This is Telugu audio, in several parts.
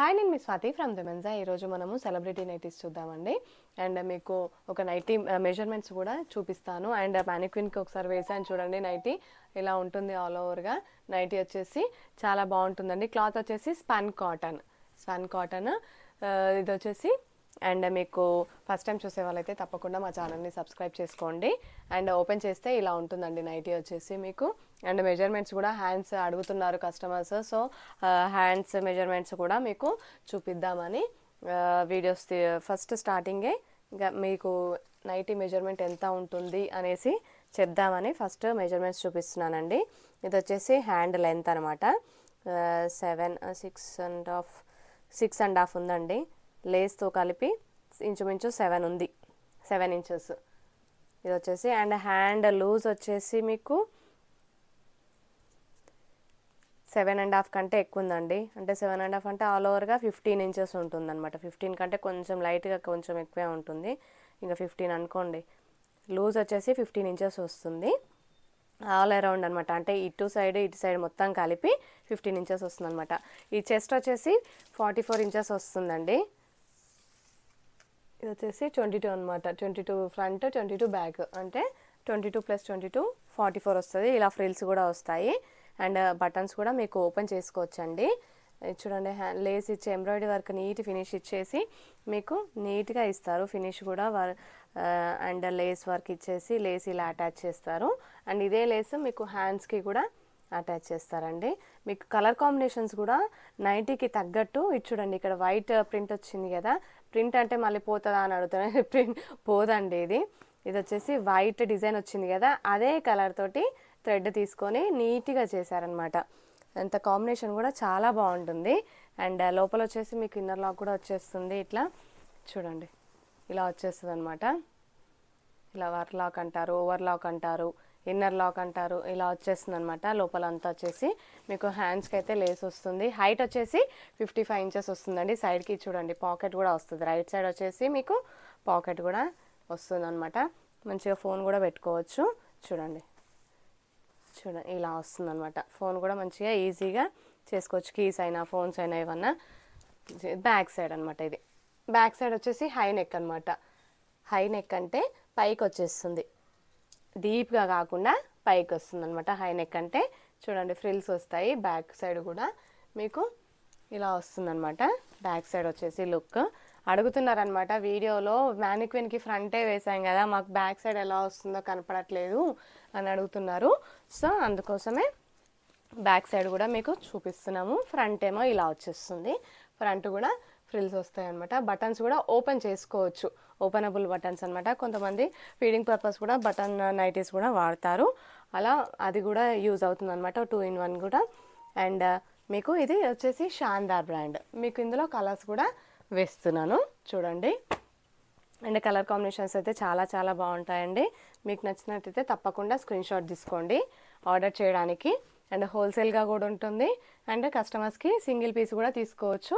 హాయ్, నేను మీ స్వాతి ఫ్రమ్ దిమెన్జా. ఈరోజు మనము సెలబ్రిటీ నైటీస్ చూద్దామండి. అండ్ మీకు ఒక నైటీ మెజర్మెంట్స్ కూడా చూపిస్తాను. అండ్ మ్యానిక్విన్కి ఒకసారి వేసాను చూడండి. నైటీ ఇలా ఉంటుంది. ఆల్ ఓవర్గా నైటీ వచ్చేసి చాలా బాగుంటుందండి. క్లాత్ వచ్చేసి స్పన్ కాటన్ ఇది వచ్చేసి. అండ్ మీకు ఫస్ట్ టైం చూసే వాళ్ళైతే తప్పకుండా మా ఛానల్ని సబ్స్క్రైబ్ చేసుకోండి. అండ్ ఓపెన్ చేస్తే ఇలా ఉంటుందండి నైటీ వచ్చేసి మీకు. అండ్ మెజర్మెంట్స్ కూడా హ్యాండ్స్ అడుగుతున్నారు కస్టమర్స్, సో హ్యాండ్స్ మెజర్మెంట్స్ కూడా మీకు చూపిద్దామని వీడియోస్ ఫస్ట్ స్టార్టింగే ఇంకా మీకు నైటీ మెజర్మెంట్ ఎంత ఉంటుంది అనేసి చెప్దామని ఫస్ట్ మెజర్మెంట్స్ చూపిస్తున్నానండి. ఇది వచ్చేసి హ్యాండ్ లెంత్ అనమాట. 6.5 ఉందండి. లేస్తో కలిపి ఇంచుమించు 7 ఉంది, 7 ఇంచెస్ ఇది వచ్చేసి. అండ్ హ్యాండ్ లూజ్ వచ్చేసి మీకు 7.5 కంటే ఎక్కువ ఉందండి. అంటే 7.5 అంటే ఆల్ ఓవర్గా 15 ఇంచెస్ ఉంటుందన్నమాట. 15 కంటే కొంచెం లైట్గా కొంచెం ఎక్కువే ఉంటుంది, ఇంకా 15 అనుకోండి. లూజ్ వచ్చేసి 15 ఇంచెస్ వస్తుంది ఆల్ అరౌండ్ అనమాట. అంటే ఇటు సైడ్ మొత్తం కలిపి 15 ఇంచెస్ వస్తుంది అనమాట. ఈ చెస్ట్ వచ్చేసి 44 ఇంచెస్ వస్తుందండి. ఇది వచ్చేసి 22 అనమాట. 22 ఫ్రంట్, 22 బ్యాక్, అంటే 22 + 22 44 వస్తుంది. ఇలా ఫ్రిల్స్ కూడా వస్తాయి. అండ్ బటన్స్ కూడా మీకు ఓపెన్ చేసుకోవచ్చండి. చూడండి, లేస్ ఇచ్చి ఎంబ్రాయిడరీ వర్క్ నీట్ ఫినిష్ ఇచ్చేసి మీకు నీట్గా ఇస్తారు ఫినిష్ కూడా. అండ్ లేస్ వర్క్ ఇచ్చేసి లేస్ ఇలా అటాచ్ చేస్తారు. అండ్ ఇదే లేస్ మీకు హ్యాండ్స్కి కూడా అటాచ్ చేస్తారండి. మీకు కలర్ కాంబినేషన్స్ కూడా నైటీకి తగ్గట్టు ఇది చూడండి. ఇక్కడ వైట్ ప్రింట్ వచ్చింది కదా, ప్రింట్ అంటే మళ్ళీ పోతుందా అని అడుగుతాను. ప్రింట్ పోదండి. ఇది వచ్చేసి వైట్ డిజైన్ వచ్చింది కదా, అదే కలర్ తోటి థ్రెడ్ తీసుకొని నీట్గా చేశారనమాట. అంత కాంబినేషన్ కూడా చాలా బాగుంటుంది. అండ్ లోపల వచ్చేసి మీకు ఇన్నర్ లాక్ కూడా వచ్చేస్తుంది. ఇట్లా చూడండి, ఇలా వచ్చేస్తుంది అనమాట. ఇలా వర్ లాక్ అంటారు, ఓవర్ లాక్ అంటారు, ఇన్నర్ లాక్ అంటారు. ఇలా వచ్చేస్తుంది అనమాట. లోపల అంతా వచ్చేసి మీకు హ్యాండ్స్కి అయితే లేస్ వస్తుంది. హైట్ వచ్చేసి 55 ఇంచెస్ వస్తుందండి. సైడ్కి చూడండి పాకెట్ కూడా వస్తుంది. రైట్ సైడ్ వచ్చేసి మీకు పాకెట్ కూడా వస్తుంది అనమాట. మంచిగా ఫోన్ కూడా పెట్టుకోవచ్చు. చూడండి ఇలా వస్తుంది అనమాట. ఫోన్ కూడా మంచిగా ఈజీగా చేసుకోవచ్చు. కీస్ అయినా ఫోన్స్ అయినా ఏమన్నా. బ్యాక్ సైడ్ అనమాట. ఇది బ్యాక్ సైడ్ వచ్చేసి హై నెక్ అనమాట. హై నెక్ అంటే పైకి వచ్చేస్తుంది, డీప్గా కాకుండా పైకి వస్తుంది అనమాట. హై నెక్ అంటే చూడండి ఫ్రిల్స్ వస్తాయి. బ్యాక్ సైడ్ కూడా మీకు ఇలా వస్తుందన్నమాట. బ్యాక్ సైడ్ వచ్చేసి లుక్ అడుగుతున్నారనమాట వీడియోలో. మ్యానిక్విన్కి ఫ్రంటే వేసాం కదా, మాకు బ్యాక్ సైడ్ ఎలా వస్తుందో కనపడట్లేదు అని అడుగుతున్నారు. సో అందుకోసమే బ్యాక్ సైడ్ కూడా మీకు చూపిస్తున్నాము. ఫ్రంట్ ఏమో ఇలా వచ్చేస్తుంది. ఫ్రంట్ కూడా ఫ్రిల్స్ వస్తాయి అనమాట. బటన్స్ కూడా ఓపెన్ చేసుకోవచ్చు, ఓపెనబుల్ బటన్స్ అనమాట. కొంతమంది ఫీడింగ్ పర్పస్ కూడా బటన్ నైటీస్ కూడా వాడతారు. అలా అది కూడా యూజ్ అవుతుంది అనమాట. 2 in 1 కూడా. అండ్ మీకు ఇది వచ్చేసి షాన్దార్ బ్రాండ్. మీకు ఇందులో కలర్స్ కూడా వేస్తున్నాను చూడండి. అండ్ కలర్ కాంబినేషన్స్ అయితే చాలా చాలా బాగుంటాయండి. మీకు నచ్చినట్టయితే తప్పకుండా స్క్రీన్ షాట్ తీసుకోండి ఆర్డర్ చేయడానికి. అండ్ హోల్సేల్గా కూడా ఉంటుంది. అండ్ కస్టమర్స్కి సింగిల్ పీస్ కూడా తీసుకోవచ్చు.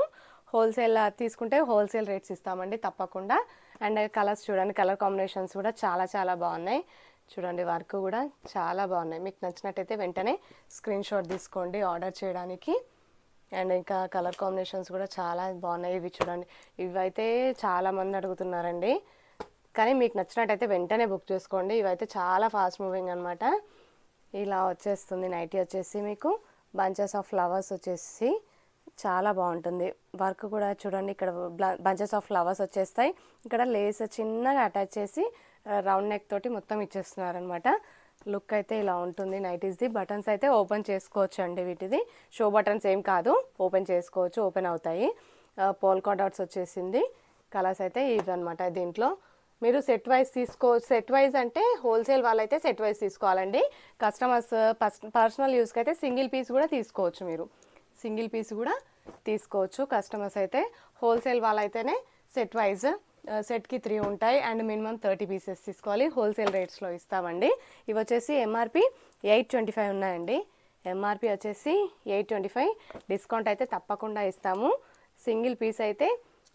హోల్సేల్ తీసుకుంటే హోల్సేల్ రేట్స్ ఇస్తామండి తప్పకుండా. అండ్ కలర్స్ చూడండి, కలర్ కాంబినేషన్స్ కూడా చాలా చాలా బాగున్నాయి. చూడండి వర్క్ కూడా చాలా బాగున్నాయి. మీకు నచ్చినట్టయితే వెంటనే స్క్రీన్ షాట్ తీసుకోండి ఆర్డర్ చేయడానికి. అండ్ ఇంకా కలర్ కాంబినేషన్స్ కూడా చాలా బాగున్నాయి. ఇవి చూడండి, ఇవైతే చాలామంది అడుగుతున్నారండి. కానీ మీకు నచ్చినట్టయితే వెంటనే బుక్ చేసుకోండి. ఇవైతే చాలా ఫాస్ట్ మూవింగ్ అనమాట. ఇలా వచ్చేస్తుంది నైటీ వచ్చేసి మీకు. బంచెస్ ఆఫ్ ఫ్లవర్స్ వచ్చేసి చాలా బాగుంటుంది. వర్క్ కూడా చూడండి, ఇక్కడ బంచెస్ ఆఫ్ ఫ్లవర్స్ వచ్చేస్తాయి. ఇక్కడ లేస్ చిన్నగా అటాచ్ చేసి రౌండ్ నెక్ తోటి మొత్తం ఇచ్చేస్తున్నారనమాట. లుక్ అయితే ఇలా ఉంటుంది నైటీస్ది. బటన్స్ అయితే ఓపెన్ చేసుకోవచ్చు అండి. వీటిది షో బటన్స్ ఏం కాదు, ఓపెన్ చేసుకోవచ్చు, ఓపెన్ అవుతాయి. పోల్కా డాట్స్ వచ్చేసింది. కలర్స్ అయితే ఇవి అనమాట. దీంట్లో మీరు సెట్ వైజ్ సెట్ వైజ్ అంటే హోల్సేల్ వాళ్ళైతే సెట్ వైజ్ తీసుకోవాలండి. కస్టమర్స్ పర్సనల్ యూస్కి అయితే సింగిల్ పీస్ కూడా తీసుకోవచ్చు. మీరు సింగిల్ పీస్ కూడా తీసుకోవచ్చు కస్టమర్స్ అయితే. హోల్సేల్ వాళ్ళైతేనే సెట్ వైజ్, సెట్కి 3 ఉంటాయి. అండ్ మినిమం 30 పీసెస్ తీసుకోవాలి. హోల్సేల్ రేట్స్లో ఇస్తామండి. ఇవి వచ్చేసి ఎంఆర్పి 825 ఉన్నాయండి. ఎంఆర్పి వచ్చేసి 825. డిస్కౌంట్ అయితే తప్పకుండా ఇస్తాము. సింగిల్ పీస్ అయితే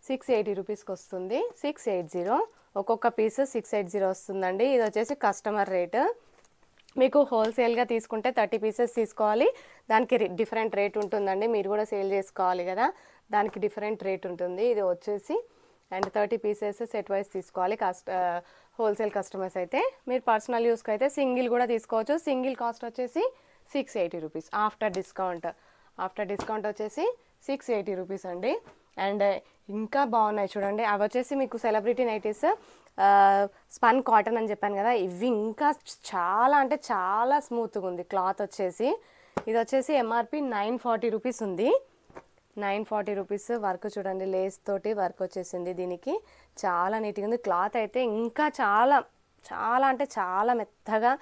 680 రూపీస్కి వస్తుంది. 680 ఒక్కొక్క పీస్ 680 వస్తుందండి. ఇది వచ్చేసి కస్టమర్ రేట్. మీకు హోల్సేల్గా తీసుకుంటే 30 పీసెస్ తీసుకోవాలి. దానికి డిఫరెంట్ రేట్ ఉంటుందండి. మీరు కూడా సేల్ చేసుకోవాలి కదా, దానికి డిఫరెంట్ రేట్ ఉంటుంది. ఇది వచ్చేసి అండ్ 30 పీసెస్ సెట్ వైజ్ తీసుకోవాలి. హోల్సేల్ కస్టమర్స్ అయితే. మీరు పర్సనల్ యూస్కి అయితే సింగిల్ కూడా తీసుకోవచ్చు. సింగిల్ కాస్ట్ వచ్చేసి 680 rupees after discount. After discount వచ్చేసి 680 రూపీస్ అండి. అండ్ ఇంకా బాగున్నాయి చూడండి. అవి వచ్చేసి మీకు సెలబ్రిటీ నైటీస్ స్పన్ కాటన్ అని చెప్పాను కదా, ఇవి ఇంకా చాలా అంటే చాలా స్మూత్గా ఉంది క్లాత్ వచ్చేసి. ఇది వచ్చేసి ఎంఆర్పి 940 రూపీస్ ఉంది. 940 రూపీస్. వర్క్ చూడండి, లేస్ తోటి వర్క్ వచ్చేసింది. దీనికి చాలా నీట్గా ఉంది. క్లాత్ అయితే ఇంకా చాలా చాలా అంటే చాలా మెత్తగా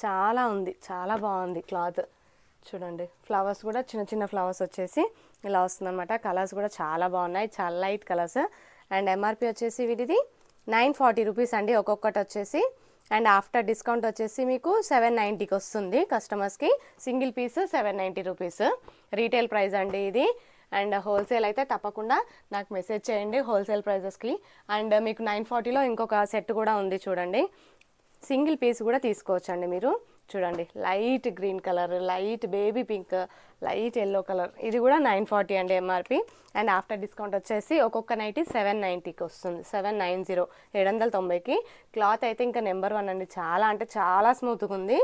చాలా ఉంది. చాలా బాగుంది క్లాత్ చూడండి. ఫ్లవర్స్ కూడా చిన్న చిన్న ఫ్లవర్స్ వచ్చేసి ఇలా వస్తుందన్నమాట. కలర్స్ కూడా చాలా బాగున్నాయి, చాలా లైట్ కలర్స్. అండ్ ఎంఆర్పి వచ్చేసి వీటిది 940 రూపీస్ అండి ఒక్కొక్కటి వచ్చేసి. అండ్ ఆఫ్టర్ డిస్కౌంట్ వచ్చేసి మీకు 790కి వస్తుంది కస్టమర్స్కి. Single piece 790 rupees retail price అండి ఇది. అండ్ హోల్సేల్ అయితే తప్పకుండా నాకు మెసేజ్ చేయండి హోల్సేల్ ప్రైజెస్కి. అండ్ మీకు 940లో ఇంకొక సెట్ కూడా ఉంది చూడండి. సింగిల్ పీస్ కూడా తీసుకోవచ్చండి మీరు. చూడండి, light green colour, light baby pink, light yellow colour. ఇది కూడా 940 అండి ఎంఆర్పి. అండ్ ఆఫ్టర్ డిస్కౌంట్ వచ్చేసి ఒక్కొక్క నైటీ 790కి వస్తుంది. 790 790కి. క్లాత్ అయితే ఇంకా నెంబర్ 1 అండి. చాలా అంటే చాలా స్మూత్గా ఉంది.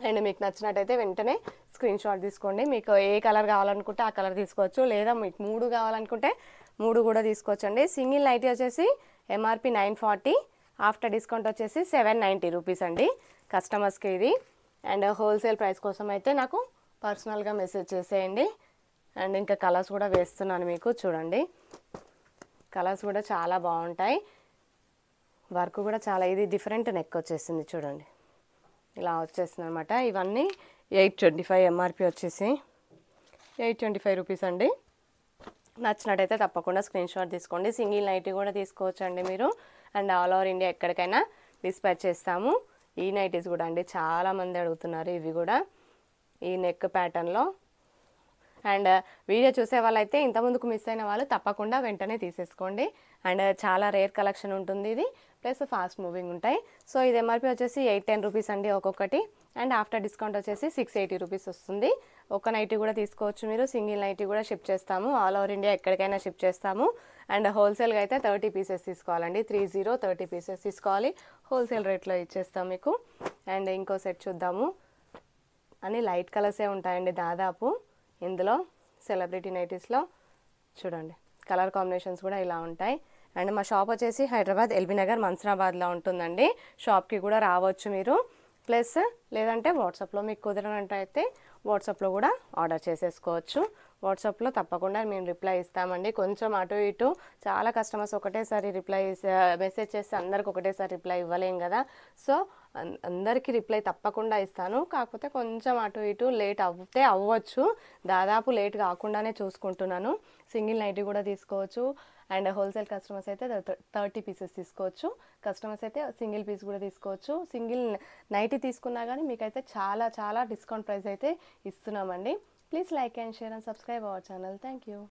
అండ్ మీకు నచ్చినట్టయితే వెంటనే స్క్రీన్ షాట్ తీసుకోండి. మీకు ఏ కలర్ కావాలనుకుంటే ఆ కలర్ తీసుకోవచ్చు, లేదా మీకు 3 కావాలనుకుంటే 3 కూడా తీసుకోవచ్చు అండి. సింగిల్ నైటీ వచ్చేసి ఎంఆర్పి 940, ఆఫ్టర్ డిస్కౌంట్ వచ్చేసి 790 రూపీస్ అండి కస్టమర్స్కి ఇది. అండ్ హోల్సేల్ ప్రైస్ కోసం అయితే నాకు పర్సనల్గా మెసేజ్ చేసేయండి. అండ్ ఇంకా కలర్స్ కూడా వేస్తున్నాను మీకు చూడండి. కలర్స్ కూడా చాలా బాగుంటాయి. వర్క్ కూడా చాలా, ఇది డిఫరెంట్ నెక్ వచ్చేసింది చూడండి, ఇలా వచ్చేస్తుంది అనమాట. ఇవన్నీ 825 ఎంఆర్పి వచ్చేసి 825 రూపీస్ అండి. నచ్చినట్టయితే తప్పకుండా స్క్రీన్ షాట్ తీసుకోండి. సింగిల్ నైటీ కూడా తీసుకోవచ్చు అండి మీరు. అండ్ ఆల్ ఓవర్ ఇండియా ఎక్కడికైనా డిస్పాచ్ చేస్తాము. ఈ నైటీస్ కూడా అండి చాలామంది అడుగుతున్నారు. ఇవి కూడా ఈ నెక్ ప్యాటర్న్లో. అండ్ వీడియో చూసే వాళ్ళైతే ఇంతకుముందుకు మిస్ అయిన వాళ్ళు తప్పకుండా వెంటనే తీసేసుకోండి. అండ్ చాలా రేర్ కలెక్షన్ ఉంటుంది ఇది, ప్లస్ ఫాస్ట్ మూవింగ్ ఉంటాయి. సో ఇది ఎంఆర్పి వచ్చేసి 810 రూపీస్ అండి ఒక్కొక్కటి. అండ్ ఆఫ్టర్ డిస్కౌంట్ వచ్చేసి 680 రూపీస్ వస్తుంది. ఒక నైటీ కూడా తీసుకోవచ్చు మీరు. సింగిల్ నైటీ కూడా షిప్ చేస్తాము. ఆల్ ఓవర్ ఇండియా ఎక్కడికైనా షిప్ చేస్తాము. అండ్ హోల్సేల్గా అయితే 30 పీసెస్ తీసుకోవాలండి. 30 పీసెస్ తీసుకోవాలి. హోల్సేల్ రేట్లో ఇచ్చేస్తాం మీకు. అండ్ ఇంకో సెట్ చూద్దాము. అన్ని లైట్ కలర్సే ఉంటాయండి దాదాపు ఇందులో. సెలబ్రిటీ నైటీస్లో చూడండి, కలర్ కాంబినేషన్స్ కూడా ఇలా ఉంటాయి. అండ్ మా షాప్ వచ్చేసి హైదరాబాద్ ఎల్బీ నగర్ మన్సరాబాద్లో ఉంటుందండి. షాప్కి కూడా రావచ్చు మీరు. ప్లస్ లేదంటే వాట్సాప్లో మీకు కుదిరినట్టయితే వాట్సాప్లో కూడా ఆర్డర్ చేసేసుకోవచ్చు. వాట్సాప్లో తప్పకుండా మేము రిప్లై ఇస్తామండి. కొంచెం అటు ఇటు చాలా కస్టమర్స్ ఒకటేసారి మెసేజ్ చేస్తే అందరికి ఒకటేసారి రిప్లై ఇవ్వలేం కదా. సో అందరికీ రిప్లై తప్పకుండా ఇస్తాను. కాకపోతే కొంచెం అటు ఇటు లేట్ అవుతే అవ్వచ్చు. దాదాపు లేట్ కాకుండానే చూసుకుంటున్నాను. సింగిల్ నైటీ కూడా తీసుకోవచ్చు. అండ్ హోల్సేల్ కస్టమర్స్ అయితే 30 పీసెస్ తీసుకోవచ్చు. కస్టమర్స్ అయితే సింగిల్ పీస్ కూడా తీసుకోవచ్చు. సింగిల్ నైటీ తీసుకున్నా కానీ మీకైతే చాలా చాలా డిస్కౌంట్ ప్రైస్ అయితే ఇస్తున్నామండి. Please like and share and subscribe our channel. Thank you.